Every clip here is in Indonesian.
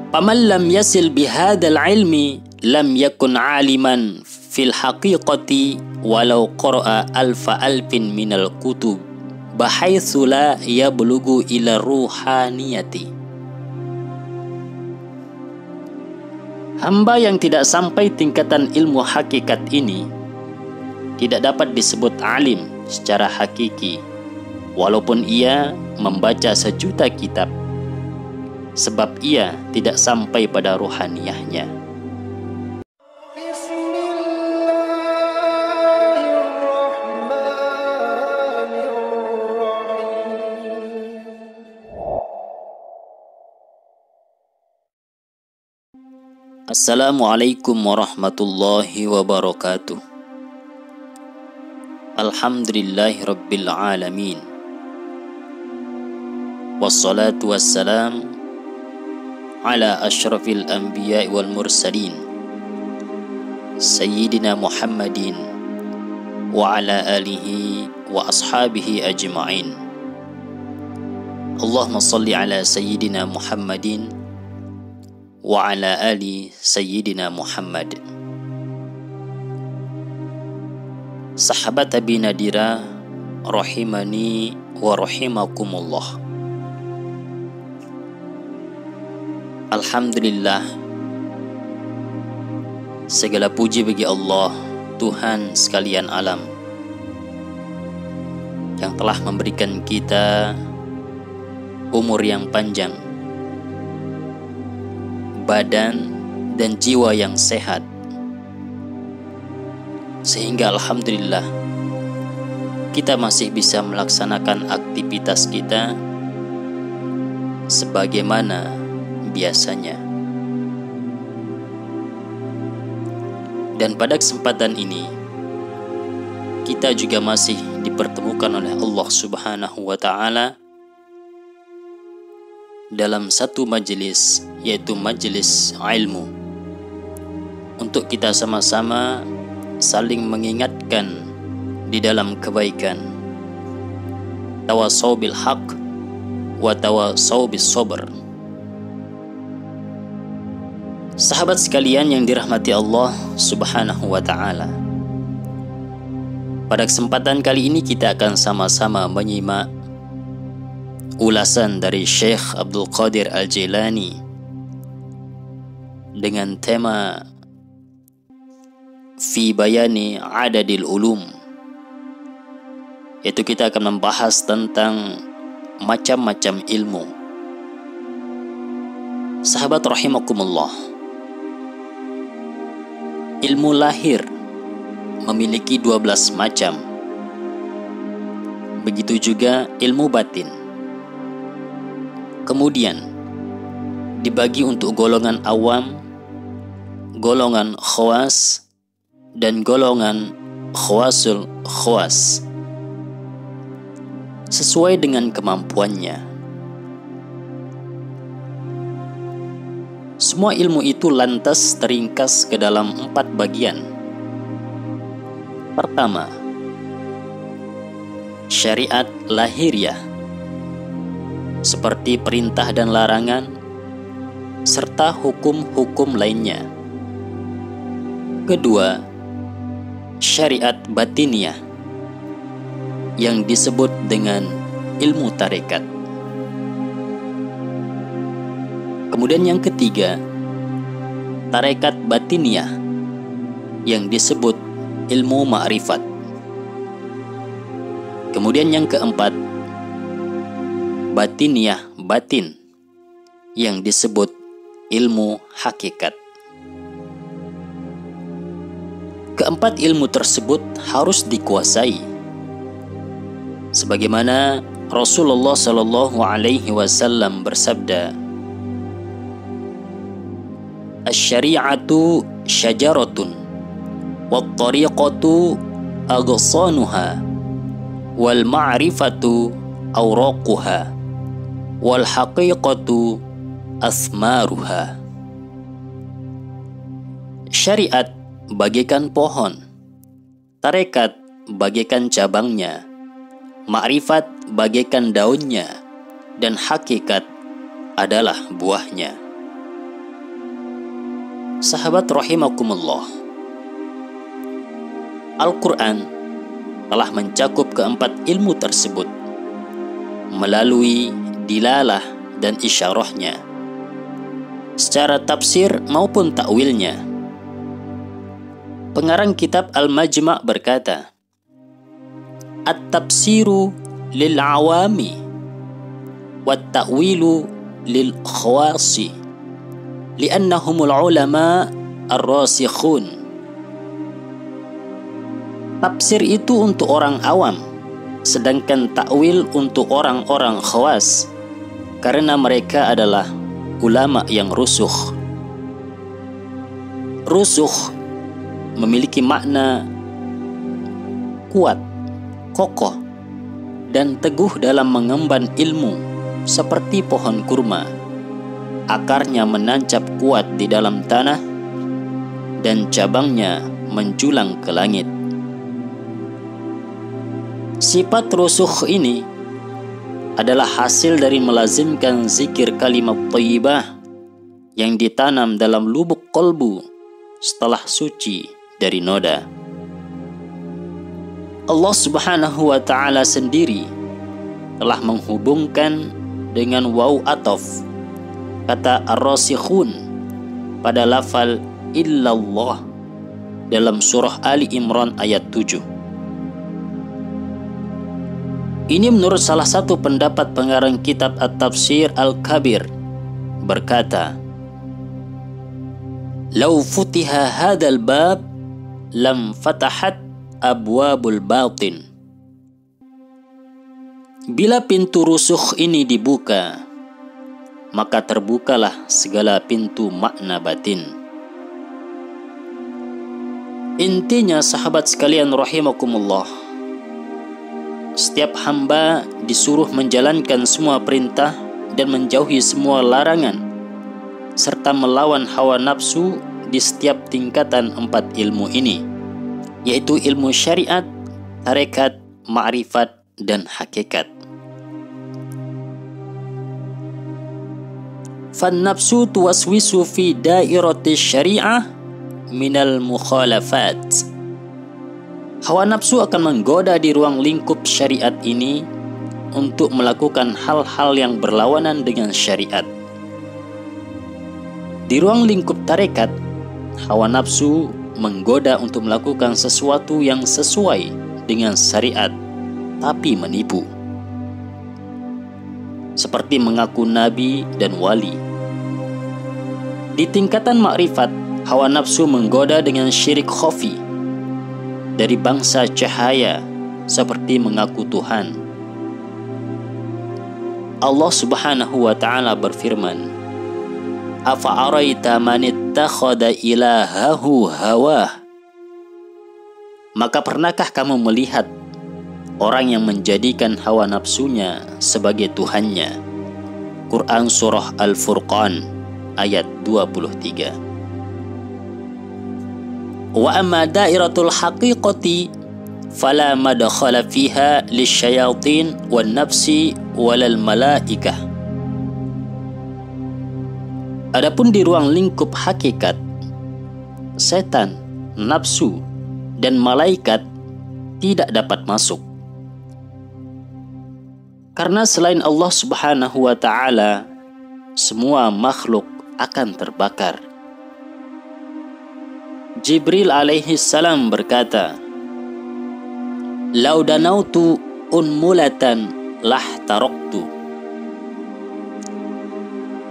Faman lam yasil bihadzal ilmi lam yakun aliman fil haqiqati walau qara'a alfa alfin minal kutub bahaitsu la yablughu ila ruhaniyati. Hamba yang tidak sampai tingkatan ilmu hakikat ini tidak dapat disebut alim secara hakiki walaupun ia membaca sejuta kitab, sebab ia tidak sampai pada ruhaniyahnya. Assalamualaikum warahmatullahi wabarakatuh. Alhamdulillahi rabbil alamin. Wassalatu wassalam ala ashrafil anbiya wal mursalin Sayyidina Muhammadin wa ala alihi wa ashabihi ajma'in. Allahumma salli ala Sayyidina Muhammadin wa ala ali Sayyidina Muhammad. Sahabat Abi Nadira rahimani wa rahimakumullah. Alhamdulillah, segala puji bagi Allah, Tuhan sekalian alam, yang telah memberikan kita umur yang panjang, badan dan jiwa yang sehat, sehingga alhamdulillah kita masih bisa melaksanakan aktivitas kita sebagaimana biasanya. Dan pada kesempatan ini kita juga masih dipertemukan oleh Allah Subhanahu wa ta'ala dalam satu majelis, yaitu majelis ilmu, untuk kita sama-sama saling mengingatkan di dalam kebaikan, tawassaw bil haq wa tawassaw bis sabr. Sahabat sekalian yang dirahmati Allah Subhanahu wa ta'ala, pada kesempatan kali ini kita akan sama-sama menyimak ulasan dari Syekh Abdul Qadir Al-Jailani dengan tema Fi Bayani Adadil Ulum, yaitu kita akan membahas tentang macam-macam ilmu. Sahabat rahimakumullah, ilmu lahir memiliki 12 macam. Begitu juga ilmu batin. Kemudian dibagi untuk golongan awam, golongan khawas, dan golongan khawasul khawas, sesuai dengan kemampuannya. Semua ilmu itu lantas teringkas ke dalam 4 bagian. Pertama, syariat lahiriah, seperti perintah dan larangan, serta hukum-hukum lainnya. Kedua, syariat batiniah, yang disebut dengan ilmu tarekat. Kemudian yang ketiga, tarekat batiniah, yang disebut ilmu ma'rifat. Kemudian yang keempat, batiniah batin, yang disebut ilmu hakikat. Keempat ilmu tersebut harus dikuasai, sebagaimana Rasulullah Shallallahu Alaihi Wasallam bersabda, "Asy-syari'atu syajaratun, wat-tariqatu aghsanuha, wal ma'rifatu awraquha, wal haqiqatu asmaruha." Syariat bagaikan pohon, tarekat bagaikan cabangnya, ma'rifat bagaikan daunnya, dan hakikat adalah buahnya. Sahabat rahimakumullah, Al-Quran telah mencakup keempat ilmu tersebut melalui dilalah dan isyarahnya, secara tafsir maupun takwilnya. Pengarang kitab Al-Majma' berkata, At-tafsiru lil-awami wat-ta'wilu lil-khawasi li'annahumul ulama ar-rasikhun. Tafsir itu untuk orang awam, sedangkan takwil untuk orang-orang khawas, karena mereka adalah ulama yang rusuh. Rusuh memiliki makna kuat, kokoh, dan teguh dalam mengemban ilmu, seperti pohon kurma. Akarnya menancap kuat di dalam tanah dan cabangnya menjulang ke langit. Sifat rusuh ini adalah hasil dari melazimkan zikir kalimat thayyibah yang ditanam dalam lubuk kolbu setelah suci dari noda. Allah Subhanahu wa Ta'ala sendiri telah menghubungkan dengan waw ataf kata ar-rasikhun pada lafal illallah dalam surah Ali Imran ayat 7. Ini menurut salah satu pendapat pengarang kitab At-Tafsir Al-Kabir berkata, "Lau futiha hadzal bab lam fatahat abwabul batin." Bila pintu rusuh ini dibuka, maka terbukalah segala pintu makna batin. Intinya sahabat sekalian rahimakumullah, setiap hamba disuruh menjalankan semua perintah dan menjauhi semua larangan, serta melawan hawa nafsu di setiap tingkatan empat ilmu ini, yaitu ilmu syariat, tarekat, ma'rifat, dan hakikat. Fan-nafsu tuwaswisu fi dairati syari'ah minal mukhalafat. Hawa nafsu akan menggoda di ruang lingkup syariat ini untuk melakukan hal-hal yang berlawanan dengan syariat. Di ruang lingkup tarekat, hawa nafsu menggoda untuk melakukan sesuatu yang sesuai dengan syariat, tapi menipu, seperti mengaku nabi dan wali. Di tingkatan makrifat, hawa nafsu menggoda dengan syirik khafi dari bangsa cahaya, seperti mengaku Tuhan. Allah Subhanahu wa Ta'ala berfirman, "Afa'araita man ittakhadha ilahahu hawah?" Maka pernahkah kamu melihat orang yang menjadikan hawa nafsunya sebagai Tuhannya? Quran Surah Al-Furqan ayat 23. Wa amma dairatul haqiqati fala madkhala fiha lisyayatin wan nafsi walal malaikah. Adapun di ruang lingkup hakikat, setan, nafsu, dan malaikat tidak dapat masuk. Karena selain Allah Subhanahu wa Ta'ala, semua makhluk akan terbakar. Jibril alaihi salam berkata, "Lau danautu unmulatan lah taroktu."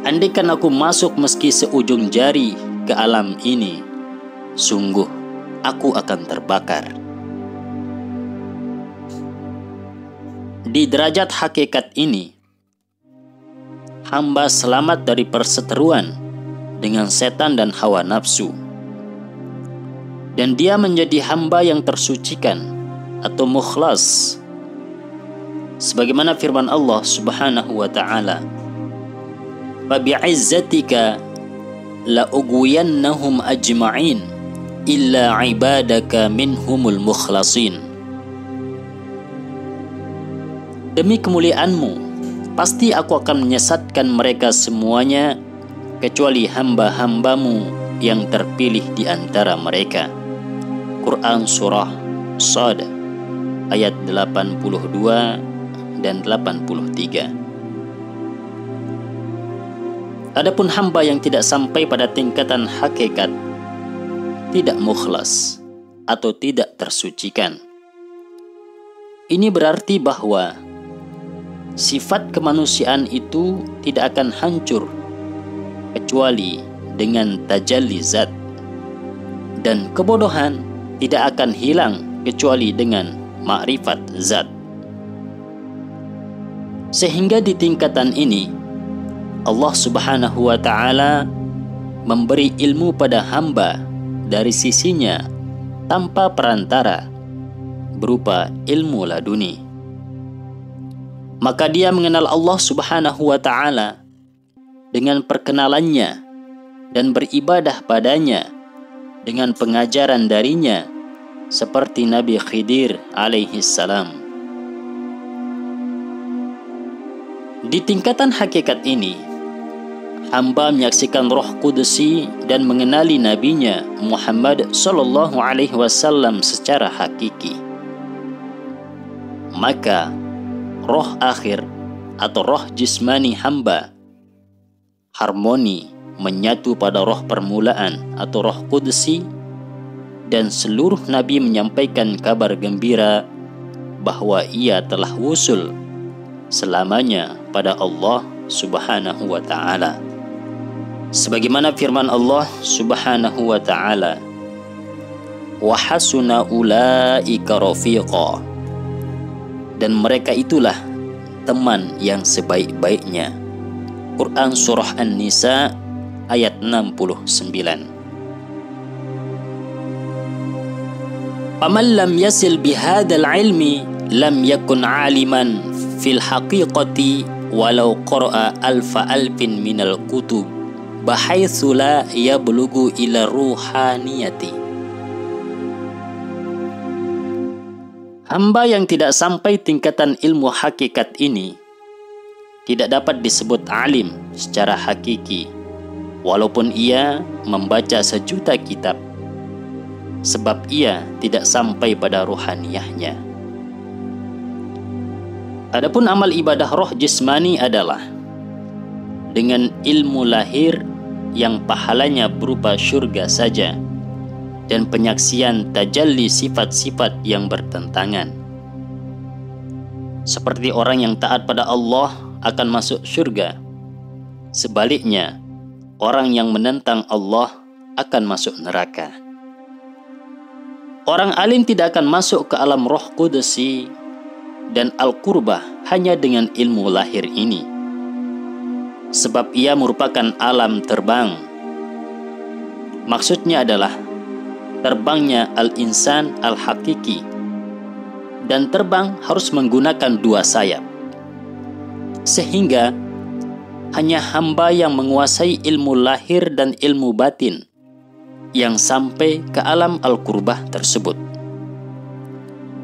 Andaikan aku masuk meski seujung jari ke alam ini, sungguh aku akan terbakar. Di derajat hakikat ini, hamba selamat dari perseteruan dengan setan dan hawa nafsu, dan dia menjadi hamba yang tersucikan atau mukhlas, sebagaimana firman Allah Subhanahu wa Ta'ala, "Fa bi'izzatika la ugwiyannahum ajma'in illa ibadaka minhumul mukhlasin." Demi kemuliaanmu, pasti aku akan menyesatkan mereka semuanya, kecuali hamba-hambamu yang terpilih di antara mereka. Quran Surah Shad ayat 82 dan 83. Adapun hamba yang tidak sampai pada tingkatan hakikat, tidak mukhlas atau tidak tersucikan, ini berarti bahwa sifat kemanusiaan itu tidak akan hancur kecuali dengan tajalli zat, dan kebodohan tidak akan hilang kecuali dengan makrifat zat. Sehingga di tingkatan ini Allah Subhanahu wa ta'ala memberi ilmu pada hamba dari sisinya tanpa perantara berupa ilmu laduni. Maka dia mengenal Allah Subhanahu wa ta'ala dengan perkenalannya dan beribadah padanya dengan pengajaran darinya seperti Nabi Khidir alaihi salam. Di tingkatan hakikat ini, hamba menyaksikan Roh Kudusi dan mengenali nabinya Muhammad sallallahu alaihi wasallam secara hakiki. Maka roh akhir atau roh jismani hamba harmoni menyatu pada roh permulaan atau Roh Kudusi, dan seluruh nabi menyampaikan kabar gembira bahwa ia telah wusul selamanya pada Allah Subhanahu wa ta'ala. Sebagaimana firman Allah Subhanahu wa ta'ala, wa hasuna ulaika rafiqa, dan mereka itulah teman yang sebaik-baiknya. Quran Surah An-Nisa ayat 69. Faman lam yasil bihadzal ilmi lam yakun aliman fil haqiqati walau qara'a alfa alfin minal kutub bahaitsu la yablughu ila ruhaniyati. Hamba yang tidak sampai tingkatan ilmu hakikat ini tidak dapat disebut alim secara hakiki, walaupun ia membaca sejuta kitab, sebab ia tidak sampai pada ruhaniyahnya. Adapun amal ibadah roh jismani adalah dengan ilmu lahir yang pahalanya berupa syurga saja, dan penyaksian tajalli sifat-sifat yang bertentangan. Seperti orang yang taat pada Allah akan masuk syurga, sebaliknya orang yang menentang Allah akan masuk neraka. Orang alim tidak akan masuk ke alam Roh Kudusi dan Al-Qurbah hanya dengan ilmu lahir ini, sebab ia merupakan alam terbang. Maksudnya adalah terbangnya al-insan al-hakiki, dan terbang harus menggunakan dua sayap, sehingga hanya hamba yang menguasai ilmu lahir dan ilmu batin yang sampai ke alam al-qurbah tersebut.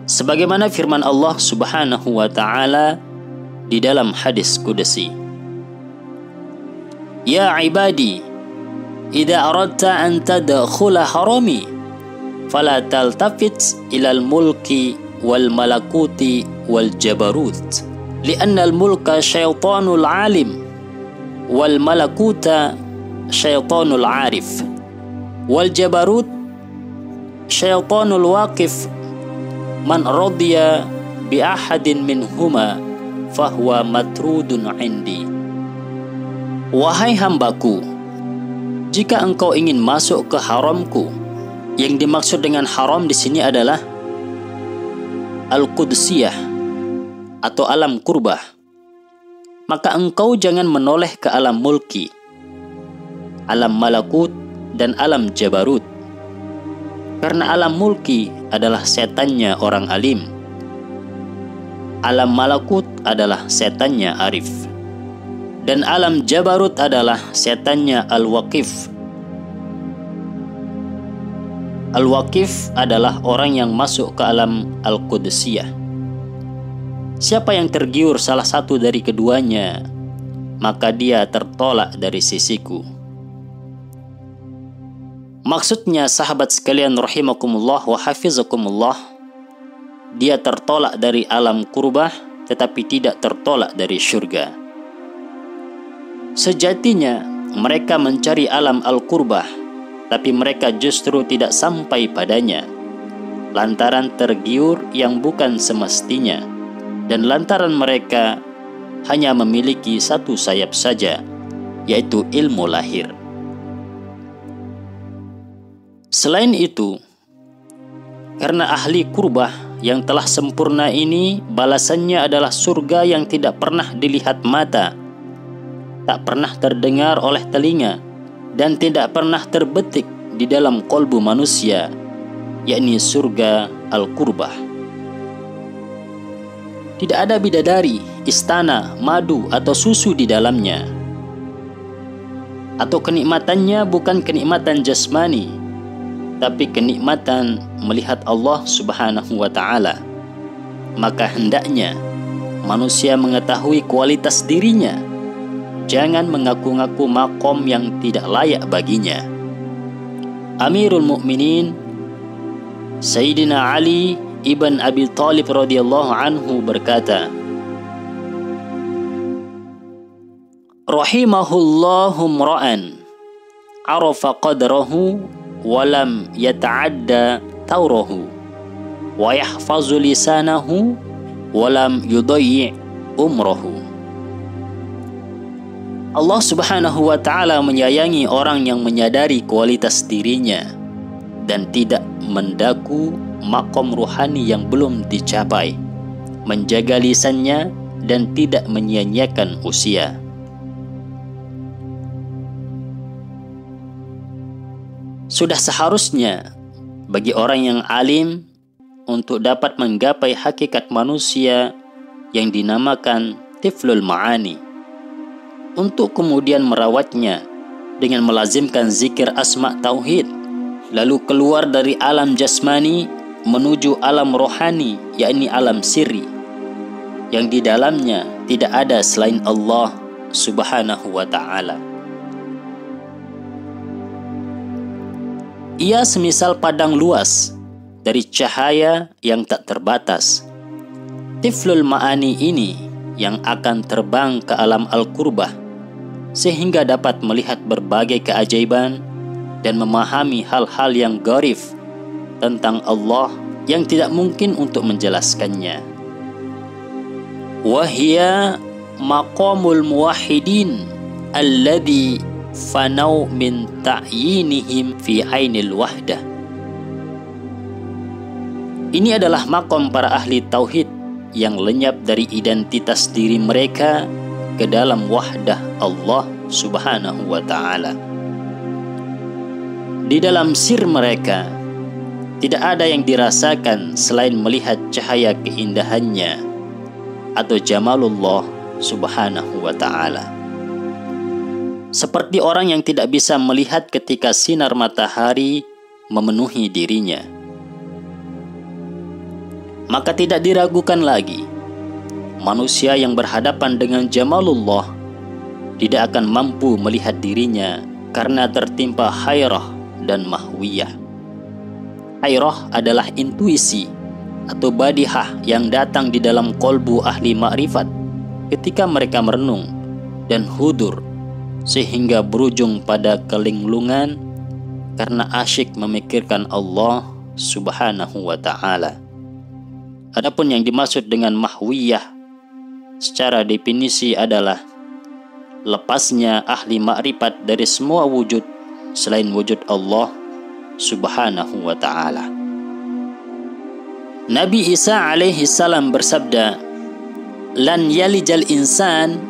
Sebagaimana firman Allah Subhanahu wa ta'ala di dalam hadis kudusi, ya ibadi, idza aradta an tadkhula harami fala taltafit ilal mulki wal malakuti wal jabarut, lianna al mulka syaitanul alim wal malakuta syaitanul arif wal jabarut syaitanul waqif, man radiya bi ahadin minhuma fahuwa matrudun indi. Wahai hambaku, jika engkau ingin masuk ke haramku, yang dimaksud dengan haram di sini adalah al-qudsiyah atau alam kurbah, maka engkau jangan menoleh ke alam mulki, alam malakut, dan alam jabarut. Karena alam mulki adalah setannya orang alim, alam malakut adalah setannya arif, dan alam jabarut adalah setannya al-waqif. Al-waqif adalah orang yang masuk ke alam al-qudsiyah. Siapa yang tergiur salah satu dari keduanya, maka dia tertolak dari sisiku. Maksudnya sahabat sekalian rahimakumullah wa hafizakumullah, dia tertolak dari alam kurbah tetapi tidak tertolak dari syurga. Sejatinya mereka mencari alam al-kurbah, tapi mereka justru tidak sampai padanya lantaran tergiur yang bukan semestinya, dan lantaran mereka hanya memiliki satu sayap saja, yaitu ilmu lahir. Selain itu, karena ahli kurbah yang telah sempurna ini, balasannya adalah surga yang tidak pernah dilihat mata, tak pernah terdengar oleh telinga, dan tidak pernah terbetik di dalam kolbu manusia, yakni surga al-kurbah. Tidak ada bidadari, istana, madu, atau susu di dalamnya. Atau kenikmatannya bukan kenikmatan jasmani, tapi kenikmatan melihat Allah Subhanahu wa ta'ala. Maka hendaknya manusia mengetahui kualitas dirinya, jangan mengaku-ngaku makom yang tidak layak baginya. Amirul Mukminin Sayyidina Ali ibn Abi Thalib radhiyallahu anhu berkata, rahimahullahu mra'an arafa qadrahu walam yata'adda tawrahu wa yahfazu lisanahu walam yudayyi umrahu. Allah Subhanahu wa ta'ala menyayangi orang yang menyadari kualitas dirinya dan tidak mendaku makom ruhani yang belum dicapai, menjaga lisannya dan tidak menyia-nyiakan usia. Sudah seharusnya bagi orang yang alim untuk dapat menggapai hakikat manusia yang dinamakan tiflul ma'ani, untuk kemudian merawatnya dengan melazimkan zikir asma tauhid, lalu keluar dari alam jasmani menuju alam rohani, yakni alam sirri, yang di dalamnya tidak ada selain Allah Subhanahu wa ta'ala. Ia semisal padang luas dari cahaya yang tak terbatas. Tiflul ma'ani ini yang akan terbang ke alam al-kurbah sehingga dapat melihat berbagai keajaiban dan memahami hal-hal yang gharib tentang Allah yang tidak mungkin untuk menjelaskannya. Wahia maqamul muwahhidin alladhi fanau min ta'yinihim fi ainil wahdah. Ini adalah makom para ahli tauhid yang lenyap dari identitas diri mereka ke dalam wahdah Allah Subhanahu wa ta'ala. Di dalam sir mereka tidak ada yang dirasakan selain melihat cahaya keindahannya atau jamalullah Subhanahu wa ta'ala. Seperti orang yang tidak bisa melihat ketika sinar matahari memenuhi dirinya. Maka tidak diragukan lagi, manusia yang berhadapan dengan jamalullah tidak akan mampu melihat dirinya karena tertimpa hairah dan mahwiyah. Hairah adalah intuisi atau badihah yang datang di dalam kolbu ahli ma'rifat ketika mereka merenung, dan hudur sehingga berujung pada kelinglungan karena asyik memikirkan Allah Subhanahu wa ta'ala. Adapun yang dimaksud dengan mahwiyah secara definisi adalah lepasnya ahli ma'rifat dari semua wujud selain wujud Allah Subhanahu wa ta'ala. Nabi Isa alaihi salam bersabda, "Lan yalijal insan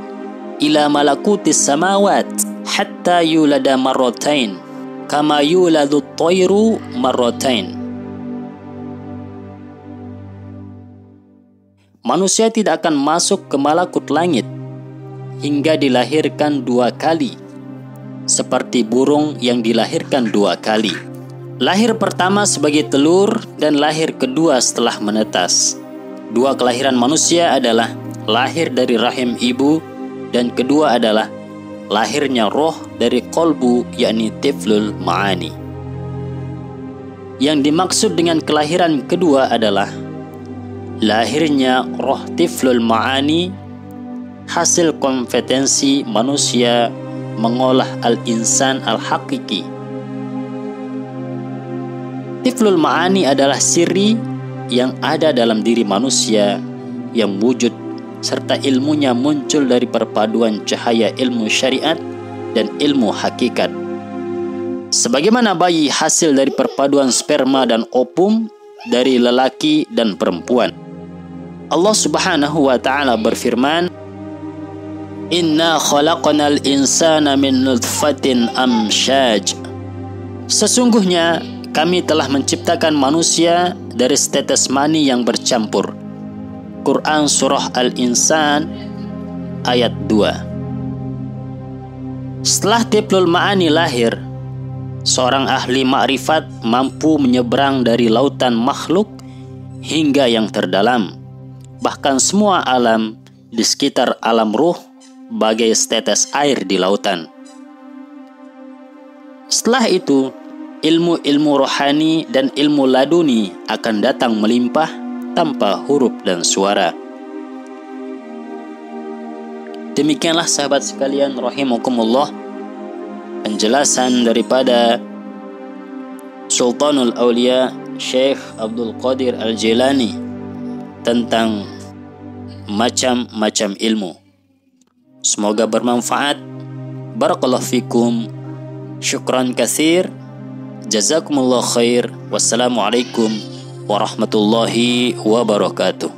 ila malakutis samawat hatta yulada marratain kama yuladu at-tayru marratain." Manusia tidak akan masuk ke malakut langit hingga dilahirkan 2 kali, seperti burung yang dilahirkan 2 kali. Lahir pertama sebagai telur dan lahir kedua setelah menetas. 2 kelahiran manusia adalah lahir dari rahim ibu, dan kedua adalah lahirnya roh dari kolbu, yakni tiflul ma'ani. Yang dimaksud dengan kelahiran kedua adalah lahirnya roh tiflul ma'ani, hasil kompetensi manusia mengolah al-insan al-hakiki. Tiflul ma'ani adalah siri yang ada dalam diri manusia yang wujud serta ilmunya muncul dari perpaduan cahaya ilmu syariat dan ilmu hakikat. Sebagaimana bayi hasil dari perpaduan sperma dan ovum dari lelaki dan perempuan. Allah Subhanahu wa taala berfirman, "Inna khalaqnal insana min nutfatin amsyaj." Sesungguhnya kami telah menciptakan manusia dari setetes mani yang bercampur. Quran Surah Al-Insan ayat 2. Setelah tiflul ma'ani lahir, seorang ahli makrifat mampu menyeberang dari lautan makhluk hingga yang terdalam, bahkan semua alam di sekitar alam ruh bagai setetes air di lautan. Setelah itu, ilmu-ilmu rohani dan ilmu laduni akan datang melimpah tanpa huruf dan suara. Demikianlah sahabat sekalian rahimakumullah, penjelasan daripada Sultanul Aulia Syekh Abdul Qadir Al-Jilani tentang macam-macam ilmu. Semoga bermanfaat. Barakallahu fikum. Syukran katsir. Jazakumullah khair. Wassalamualaikum warahmatullahi wabarakatuh.